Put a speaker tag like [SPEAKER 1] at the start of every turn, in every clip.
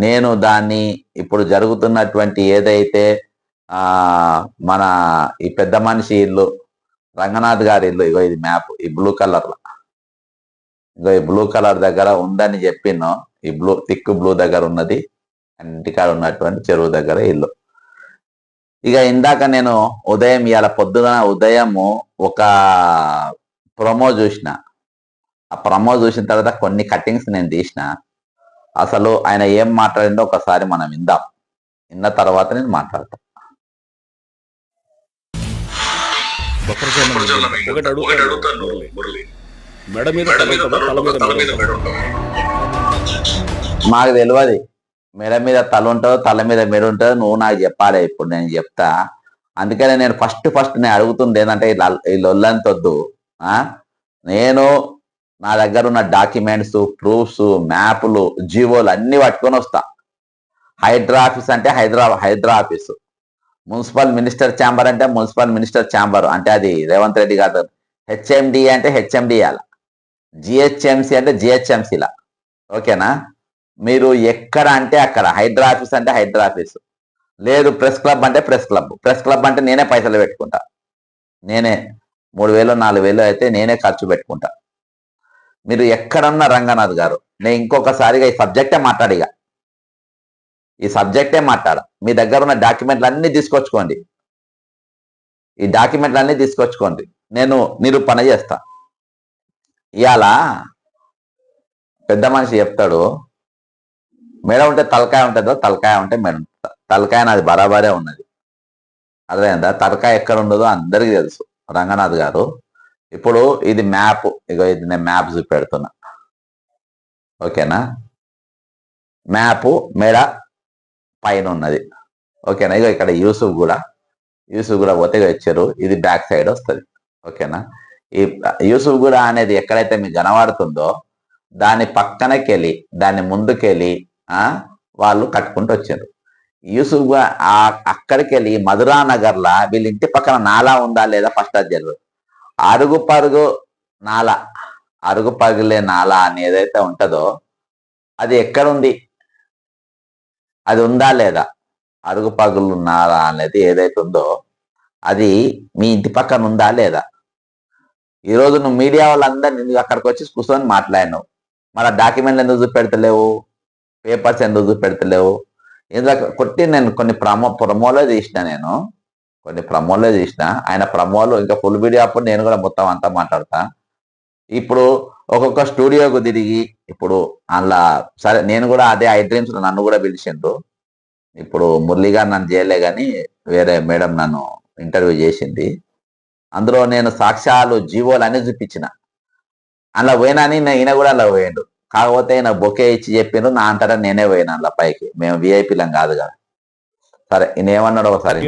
[SPEAKER 1] నేను దాన్ని ఇప్పుడు జరుగుతున్నటువంటి ఏదైతే మన ఈ పెద్ద మనిషి ఇల్లు, రంగనాథ్ గారి ఇల్లు, ఇగో ఇది మ్యాప్, ఈ బ్లూ కలర్ లో, ఇగో ఈ బ్లూ కలర్ దగ్గర ఉందని చెప్పినో, ఈ థిక్ బ్లూ దగ్గర ఉన్నది ఇంటికాడ ఉన్నటువంటి చెరువు దగ్గర ఇల్లు. ఇక ఇందాక నేను ఉదయం, ఇవాళ పొద్దున ఉదయము ఒక ప్రొమో చూసిన. ఆ ప్రొమో చూసిన తర్వాత కొన్ని కట్టింగ్స్ నేను తీసిన. అసలు ఆయన ఏం మాట్లాడిందో ఒకసారి మనం విందాం. విన్న తర్వాత నేను మాట్లాడతాను. మాకు తెలియదు మెడ మీద తల ఉంటుందో తల మీద మెడ ఉంటుందో, నువ్వు నాకు చెప్పాలి. ఇప్పుడు నేను చెప్తా. అందుకనే నేను ఫస్ట్ నేను అడుగుతుంది ఏంటంటే, ఈ లొల్లంతొద్దు. నేను నా దగ్గర ఉన్న డాక్యుమెంట్స్, ప్రూఫ్స్, మ్యాప్లు, జీవోలు అన్ని పట్టుకొని వస్తా. హైడ్రా ఆఫీస్ అంటే Hydraa office, municipal minister chamber అంటే మున్సిపల్ మినిస్టర్ ఛాంబర్, అంటే అది రేవంత్ రెడ్డి గారు. హెచ్ఎండి అంటే హెచ్ఎండి అలా, జిహెచ్ఎంసి అంటే జిహెచ్ఎంసీలా. ఓకేనా? మీరు ఎక్కడ అంటే అక్కడ. హైడ్రా ఆఫీస్ అంటే హైడ్రా ఆఫీసు. లేదు ప్రెస్ క్లబ్ అంటే ప్రెస్ క్లబ్. ప్రెస్ క్లబ్ అంటే నేనే పైసలు పెట్టుకుంటా. నేనే 3000 4000 అయితే నేనే ఖర్చు పెట్టుకుంటా. మీరు ఎక్కడన్నా రంగనాథ్ గారు, నేను ఇంకొకసారిగా ఈ సబ్జెక్టే మాట్లాడిగా, ఈ సబ్జెక్టే మాట్లాడ. మీ దగ్గర ఉన్న డాక్యుమెంట్లు అన్ని తీసుకొచ్చుకోండి. ఈ డాక్యుమెంట్లు అన్ని తీసుకొచ్చుకోండి, నేను నిరూపణ చేస్తా. ఇవాళ పెద్ద మనిషి చెప్తాడు, మెడ ఉంటే తలకాయ ఉంటుందో, తలకాయ ఉంటే మెడ. తలకాయ నాది బరాబరే ఉన్నది. అర్థమైందా? తలకాయ ఎక్కడ ఉండదో అందరికీ తెలుసు. రంగనాథ్ గారు, ఇప్పుడు ఇది మ్యాప్, ఇగో ఇది నేను మ్యాప్ చూపెడుతున్నా. ఓకేనా? మ్యాప్ మెడ పైన ఉన్నది. ఓకేనా? ఇగో ఇక్కడ యూసుఫ్ కూడా పోతే వచ్చారు, ఇది బ్యాక్ సైడ్ వస్తుంది. ఓకేనా? ఈ యూసుఫ్ కూడా అనేది ఎక్కడైతే మీకు కనబడుతుందో దాని పక్కనకెళ్ళి, దాన్ని ముందుకెళ్ళి వాళ్ళు కట్టుకుంటూ వచ్చారు. యూసుఫ్ అక్కడికి వెళ్ళి మధురా నగర్లా వీళ్ళ ఇంటి పక్కన నాలా ఉందా లేదా ఫస్ట్ అది తెలియదు. అరుగు పరుగులే నాలా అని ఏదైతే ఉంటుందో అది ఎక్కడుంది, అది ఉందా లేదా? అరుగు పగులు నాలా అనేది ఏదైతే ఉందో అది మీ ఇంటి పక్కన ఉందా లేదా? ఈరోజు నువ్వు మీడియా వాళ్ళందరినీ అక్కడికి వచ్చి కూర్చొని మాట్లాడినావు. మరి డాక్యుమెంట్లు ఎందుకు చూపెడతలేవు? పేపర్స్ ఎందుకు చూపెడతలేవు? ఇందులో కొట్టి నేను కొన్ని ప్రమోలో తీసిన. ఆయన ప్రమోలు ఇంకా ఫుల్ వీడియో అప్పుడు నేను కూడా మొత్తం అంతా మాట్లాడతా. ఇప్పుడు ఒక్కొక్క స్టూడియోకు తిరిగి, ఇప్పుడు అందులో సరే నేను కూడా అదే ఐ డ్రీమ్స్ నన్ను కూడా పిలిచిండ్రు. ఇప్పుడు మురళి గారు నన్ను చేయలే కానీ వేరే మేడం నన్ను ఇంటర్వ్యూ చేసింది. అందులో నేను సాక్ష్యాలు, జీవోలు అన్ని చూపించిన. అందులో పోయినాని ఈయన కూడా అలా పోయిండు. కాకపోతే ఈయన బొకే ఇచ్చి చెప్పిండ్రు, నా అంతటా నేనే పోయినా అందులో పైకి. మేము విఐపీలం కాదు కదా. సరే ఈయన ఏమన్నాడు ఒకసారి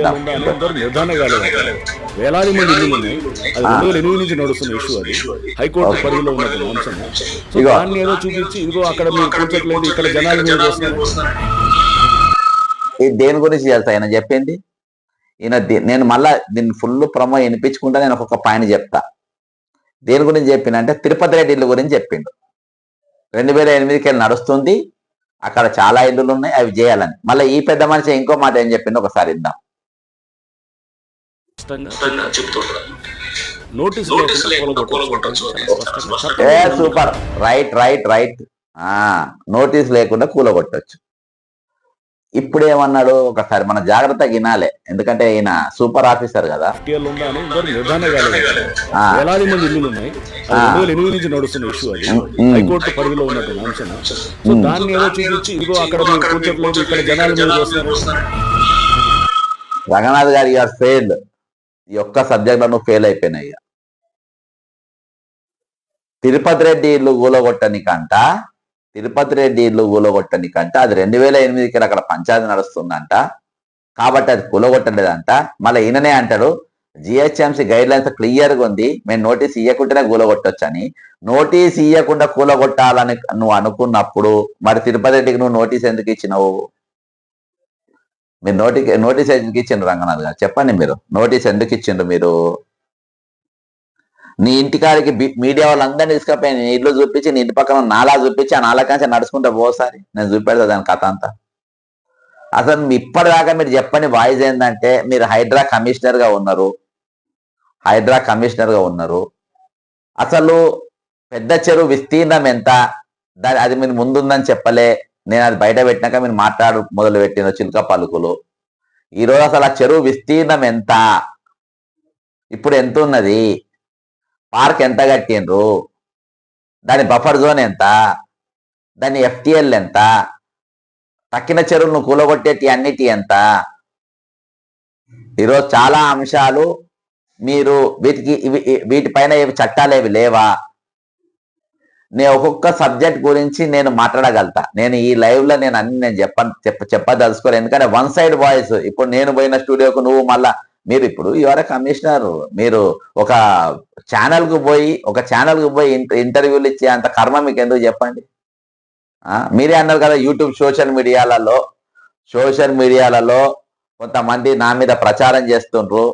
[SPEAKER 2] వేలాది మంది ఇల్లు ఉన్నాయి. అది 2008 నుంచి నడుస్తున్న ఇష్యూ. అది హైకోర్టు పరిధిలో ఉన్నటువంటి అంశం. సో దాన్ని ఏదో చూపించి ఇదిగో అక్కడ మీరు కూర్చోట్లేదు, ఇక్కడ జనాలు మీరు
[SPEAKER 1] దేని గురించి చేస్తా ఆయన చెప్పింది. ఈయన నేను మళ్ళా దీన్ని ఫుల్ ప్రమో వినిపించుకుంటా. నేను ఒక్కొక్క పాయింట్ చెప్తా. దేని గురించి చెప్పినంటే తిరుపతి రెడ్డి ఇల్లు గురించి చెప్పిండు. 2008కి వెళ్ళి నడుస్తుంది, అక్కడ చాలా ఇల్లులు ఉన్నాయి, అవి చేయాలని. మళ్ళీ ఈ పెద్ద మనిషి ఇంకో మాట ఏం చెప్పిండో ఒకసారి ఇద్దాం. Super, right. నోటీస్ లేకుండా కూలగొట్టచ్చు. ఇప్పుడు ఏమన్నాడు ఒకసారి మన జాగ్రత్తగా వినాలి, ఎందుకంటే ఈయన సూపర్ ఆఫీసర్ కదా.
[SPEAKER 2] వేలాది మంది ఇల్లు ఉన్నాయి. 2008 నుంచి నడుస్తున్న ఇష్యూ. అది హైకోర్టు పరిధిలో ఉన్నటువంటి అంశం. సో దాన్ని ఏదో చూపించి ఇదిగో అక్కడ మీరు కూర్చోట్లేదు, ఇక్కడ జనాలు మీరు వస్తున్నారు.
[SPEAKER 1] రంగనాథ్ గారు యూఆర్ ఫెయిల్డ్. ఈ ఒక్క సబ్జెక్ట్ లో నువ్వు ఫెయిల్ అయిపోయినాయి. తిరుపతి రెడ్డి ఇల్లు కూలగొట్టనికంట అది 2008కి అక్కడ పంచాయతీ నడుస్తుందంట, కాబట్టి అది కూలగొట్టలేదంట. మళ్ళీ ఈయననే అంటాడు, జిహెచ్ఎంసీ గైడ్ లైన్స్ క్లియర్గా ఉంది, మేము నోటీస్ ఇవ్వకుండానే కూలగొట్టొచ్చని. నోటీస్ ఇవ్వకుండా కూలగొట్టాలని నువ్వు అనుకున్నప్పుడు మరి తిరుపతి రెడ్డికి నువ్వు నోటీస్ ఎందుకు ఇచ్చినావు? మీరు నోటీస్ ఎందుకు ఇచ్చిండ్రు రంగనాథ్ గారు చెప్పండి. మీరు నోటీస్ ఎందుకు ఇచ్చిండ్రు? మీరు నీ ఇంటికాడికి మీడియా వాళ్ళందరినీ తీసుకుపోయి నీ ఇల్లు చూపించి, నీ ఇంటి పక్కన నాలా చూపించి, ఆ నాలా కాంచి నడుచుకుంటే పోసారి నేను చూపెడతా దాని కథ అంతా. అసలు ఇప్పటిదాకా మీరు చెప్పని వాయిస్ ఏంటంటే మీరు హైడ్రా కమిషనర్ గా ఉన్నారు. అసలు పెద్ద చెరువు విస్తీర్ణం ఎంత, అది మీరు ముందుందని చెప్పలే. నేను అది బయట పెట్టినాక మీరు మొదలు పెట్టిన చిలుక పలుకులు. ఈరోజు అసలు ఆ చెరువు విస్తీర్ణం ఎంత, ఇప్పుడు ఎంత ఉన్నది, పార్క్ ఎంత కట్టిండ్రు, దాని బఫర్ జోన్ ఎంత, దాని FTL ఎంత, తక్కిన చెరువులను కూలగొట్టేటి అన్నిటి ఎంత. ఈరోజు చాలా అంశాలు మీరు వీటిపైన చట్టాలు ఏవి లేవా? నేను ఒక్కొక్క సబ్జెక్ట్ గురించి నేను మాట్లాడగలుగుతా. నేను ఈ లైవ్ లో నేను అన్ని నేను చెప్పదలుచుకోలేదు, ఎందుకంటే వన్ సైడ్ వాయిస్. ఇప్పుడు నేను పోయిన స్టూడియోకు నువ్వు మళ్ళా మీరు ఇప్పుడు యువర్ కమిషనర్, మీరు ఒక ఛానల్ కు పోయి ఇంటర్వ్యూలు ఇచ్చే అంత కర్మ మీకు ఎందుకు చెప్పండి? మీరే అన్నారు కదా యూట్యూబ్ సోషల్ మీడియాలలో కొంతమంది నా మీద ప్రచారం చేస్తుండ్రు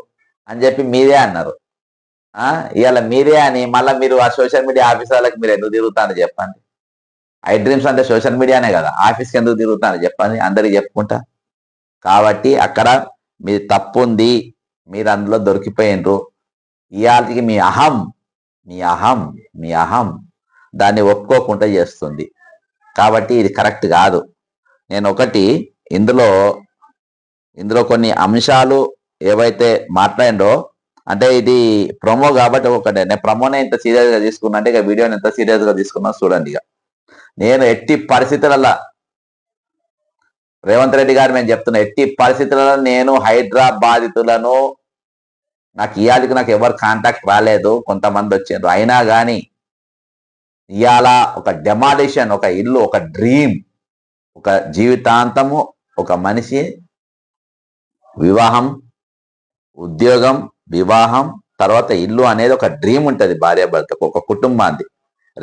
[SPEAKER 1] అని చెప్పి మీరే అన్నారు. ఇవాళ మీరే అని మళ్ళీ మీరు ఆ సోషల్ మీడియా ఆఫీసర్లకు మీరు ఎందుకు తిరుగుతాను చెప్పండి? ఐ డ్రీమ్స్ అంటే సోషల్ మీడియానే కదా, ఆఫీస్కి ఎందుకు తిరుగుతాను చెప్పండి? అందరికి చెప్పుకుంటా. కాబట్టి అక్కడ మీ తప్పు ఉంది, మీరు అందులో దొరికిపోయినరు. ఇవాళకి మీ అహం దాన్ని ఒప్పుకోకుండా చేస్తుంది. కాబట్టి ఇది కరెక్ట్ కాదు. నేను ఒకటి ఇందులో కొన్ని అంశాలు ఏవైతే మాట్లాడిండో, అంటే ఇది ప్రొమో కాబట్టి ఒకటే, నేను ప్రొమోనే ఇంత సీరియస్ గా తీసుకున్నా అంటే ఇక వీడియోని ఎంత సీరియస్ గా తీసుకున్నా చూడండి. ఇక నేను ఎట్టి పరిస్థితులలో రేవంత్ రెడ్డి గారు మేము చెప్తున్నా, ఎట్టి పరిస్థితులలో నేను హైదరాబాదితులను నాకు ఎవరు కాంటాక్ట్ రాలేదు, కొంతమంది వచ్చారు. అయినా కానీ ఇవాళ ఒక డెమాలిషన్, ఒక ఇల్లు, ఒక డ్రీమ్, ఒక జీవితాంతము ఒక మనిషి వివాహం, ఉద్యోగం, వివాహం తర్వాత ఇల్లు అనేది ఒక డ్రీమ్ ఉంటుంది భార్యాభర్తకు, ఒక కుటుంబాన్ని.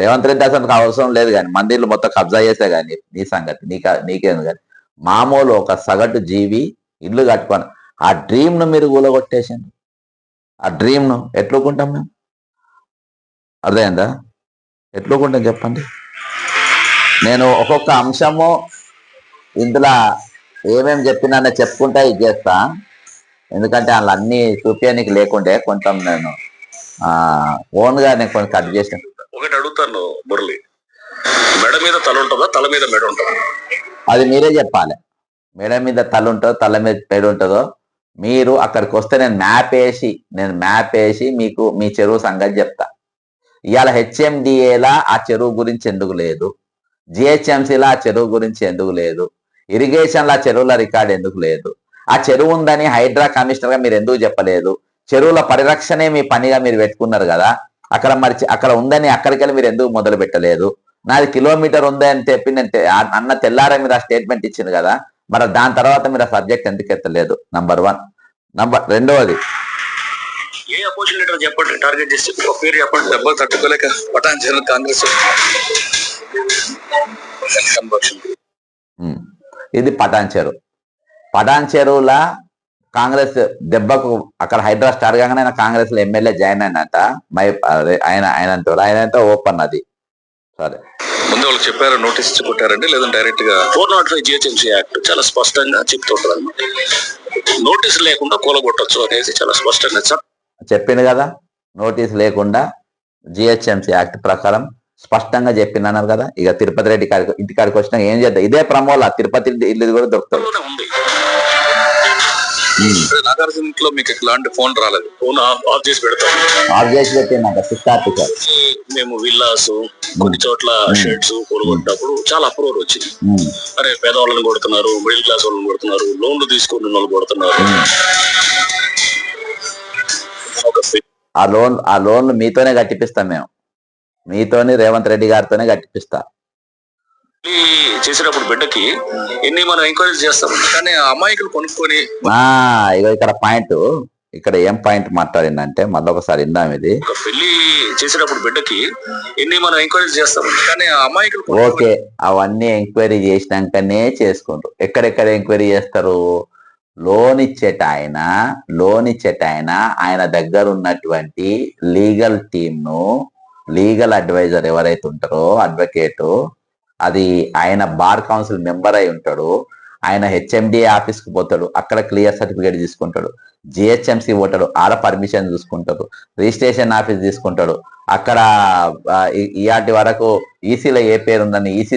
[SPEAKER 1] రేవంత్ రెడ్డి అసలు అవసరం లేదు కానీ మందిర్లు మొత్తం కబ్జా చేసే కానీ నీ సంగతి నీకేంది కానీ మామూలు ఒక సగటు జీవి ఇల్లు కట్టుకొని ఆ డ్రీమ్ను మీరు కూలగొట్టేసాను. ఆ డ్రీమ్ను ఎట్లుకుంటాం మేము? అర్థమైందా? ఎట్లుకుంటాం చెప్పండి? నేను ఒక్కొక్క అంశము ఇందులో ఏమేమి చెప్పినా చెప్పుకుంటా ఇది చేస్తా, ఎందుకంటే వాళ్ళు అన్ని చూపించడానికి లేకుండే కొంచెం నేను ఓన్గా నేను కొంచెం కట్ చేసాను.
[SPEAKER 2] ఒకటి అడుగుతాను మురళి, మెడ మీద తల ఉంటుందా, తల మీద మెడ ఉంటుందా?
[SPEAKER 1] అది మీరే చెప్పాలి. మెడ మీద తల ఉంటుందో తల మీద మెడ ఉంటుందో మీరు అక్కడికి వస్తే నేను మ్యాప్ వేసి మీకు మీ చెరువు సంగతి చెప్తా. ఇవాళ HMDAలా ఆ చెరువు గురించి ఎందుకు లేదు, GHMCలా ఆ చెరువు గురించి ఎందుకు లేదు, ఇరిగేషన్ల చెరువుల రికార్డు ఎందుకు లేదు, ఆ చెరువు ఉందని హైడ్రా కమిషనర్ గా మీరు ఎందుకు చెప్పలేదు? చెరువుల పరిరక్షణే మీ పనిగా మీరు పెట్టుకున్నారు కదా, అక్కడ ఉందని అక్కడికెళ్ళి మీరు ఎందుకు మొదలు పెట్టలేదు? నాది కిలోమీటర్ ఉందని చెప్పి నేను అన్న తెల్లారా మీరు ఆ స్టేట్మెంట్ ఇచ్చింది కదా, మరి దాని తర్వాత మీరు ఆ సబ్జెక్ట్ ఎందుకు ఎత్తలేదు? నంబర్ 1. రెండవది,
[SPEAKER 2] ఏ అపోజిషన్ లీడర్ చెప్పండి, టార్గెట్ చేసి ఒక పేరు చెప్పండి. దెబ్బలు తట్టుకోలేక పటాన్ చెరువు కాంగ్రెస్
[SPEAKER 1] ఇది పటాన్ చెరువుల కాంగ్రెస్ దెబ్బకు అక్కడ హైడ్రా స్టార్ కాగానే కాంగ్రెస్ లో ఎమ్మెల్యే జాయిన్ అయినట. ఆయనంతా ఓపెన్ అది. సరే,
[SPEAKER 2] ముందు వాళ్ళకి చెప్పారు, నోటీస్ కొట్టారండి, లేదంటే డైరెక్ట్ గా 405 GHMC యాక్ట్ చాలా స్పష్టంగా చెప్తుంటారు అనమాట. నోటీస్ లేకుండా కూలగొట్టచ్చు అనేసి చాలా స్పష్టంగా
[SPEAKER 1] చెప్పింది కదా. నోటీస్ లేకుండా GHMC యాక్ట్ ప్రకారం స్పష్టంగా చెప్పిందన్నారు కదా. ఇక తిరుపతి రెడ్డి ఇంటికాడికి వచ్చినా ఏం చేద్దాం, ఇదే ప్రమోల తిరుపతి ఇల్లు కూడా దొరుకుతుంది.
[SPEAKER 2] నాగార్జున ఇంట్లో మీకు ఇలాంటి ఫోన్ రాలేదు, ఫోన్ ఆఫ్ చేసి పెడతాం. మేము విల్లాస్ కొన్ని చోట్ల షెడ్స్ కొనుగొట్టినప్పుడు చాలా అప్రూవల్ వచ్చింది. అరే పేదవాళ్ళని కొడుతున్నారు, మిడిల్ క్లాస్ వాళ్ళని కొడుతున్నారు, లోన్లు తీసుకున్న వాళ్ళు కొడుతున్నారు.
[SPEAKER 1] ఆ లోన్లు మీతోనే కట్టిపిస్తాం మేము, మీతోని రేవంత్ రెడ్డి గారితోనే కట్టిపిస్తా.
[SPEAKER 2] చేసినప్పుడు బిడ్డకి ఎన్ని మనం ఎంక్వైరీ చేస్తాం, కానీ అమాయకులు కొనుక్కొని
[SPEAKER 1] ఇక్కడ ఏం పాయింట్ మాట్లాడిందంటే మళ్ళీ ఒకసారి ఇందాం. ఇది
[SPEAKER 2] పెళ్లి చేసినప్పుడు బిడ్డకి ఎన్ని మనం ఎంక్వైరీ చేస్తాం, కానీ అమాయకులు
[SPEAKER 1] ఓకే అవన్నీ ఎంక్వైరీ చేసినాకనే చేసుకుంటారు. ఎక్కడెక్కడ ఎంక్వైరీ చేస్తారు? లోన్ ఇచ్చేట ఆయన ఆయన దగ్గర ఉన్నటువంటి లీగల్ టీమ్ను, లీగల్ అడ్వైజర్ ఎవరైతే ఉంటారో అడ్వకేటు, అది ఆయన బార్ కౌన్సిల్ మెంబర్ అయి ఉంటాడు. ఆయన హెచ్ఎండిఏ ఆఫీస్కి పోతాడు, అక్కడ క్లియర్ సర్టిఫికేట్ తీసుకుంటాడు. జిహెచ్ఎంసి పోతాడు, ఆడ పర్మిషన్ చూసుకుంటాడు. రిజిస్ట్రేషన్ ఆఫీస్ తీసుకుంటాడు, అక్కడ ఈఆర్టీ వరకు ఈసీలో ఏ పేరు ఉందని ఈసీ